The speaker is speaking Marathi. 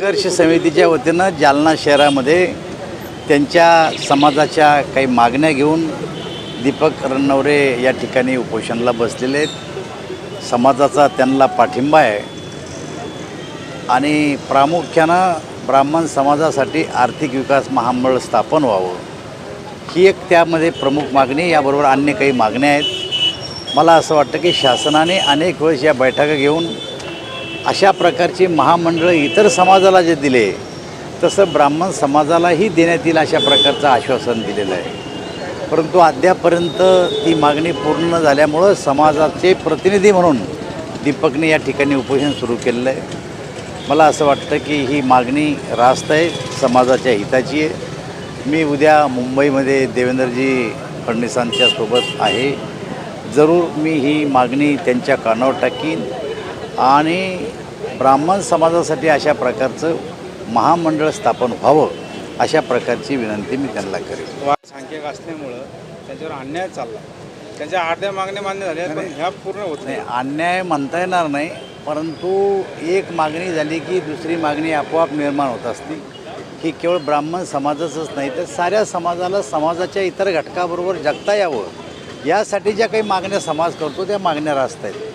संघर्ष समितीच्या वतीनं जालना शहरामध्ये त्यांच्या समाजाच्या काही मागण्या घेऊन दीपक रणनवरे या ठिकाणी उपोषणाला बसलेले आहेत। समाजाचा त्यांना पाठिंबा आहे आणि प्रामुख्यानं ब्राह्मण समाजासाठी आर्थिक विकास महामंडळ स्थापन व्हावं ही एक त्यामध्ये प्रमुख मागणी, याबरोबर अन्य काही मागण्या आहेत। मला असं वाटतं की शासनाने अनेक वेळेस या बैठका घेऊन अशा प्रकारची महामंडळं इतर समाजाला जे दिले तसं ब्राह्मण समाजालाही देण्यात येईल अशा प्रकारचं आश्वासन दिलेलं आहे, परंतु अद्यापर्यंत ती मागणी पूर्ण झाल्यामुळं समाजाचे प्रतिनिधी म्हणून दीपकने या ठिकाणी उपोषण सुरू केलेलं आहे। मला असं वाटतं की ही मागणी रास्त आहे, समाजाच्या हिताची आहे। मी उद्या मुंबईमध्ये देवेंद्रजी फडणवीसांच्या सोबत आहे, जरूर मी ही मागणी त्यांच्या कानावर टाकीन आणि ब्राह्मण समाजासाठी अशा प्रकारचं महामंडळ स्थापन व्हावं अशा प्रकारची विनंती मी त्यांना करेन। सांख्यिक असल्यामुळं त्यांच्यावर अन्याय चालला, त्यांच्या अर्ध्या मागण्या मान्य झाल्या पण ह्या पूर्ण होत नाही। अन्याय म्हणता येणार नाही, परंतु एक मागणी झाली की दुसरी मागणी आपोआप निर्माण होत असते। ही केवळ ब्राह्मण समाजाचंच नाही तर साऱ्या समाजाला समाजाच्या इतर घटकाबरोबर जगता यावं यासाठी ज्या काही मागण्या समाज करतो त्या मागण्या रास्त आहेत।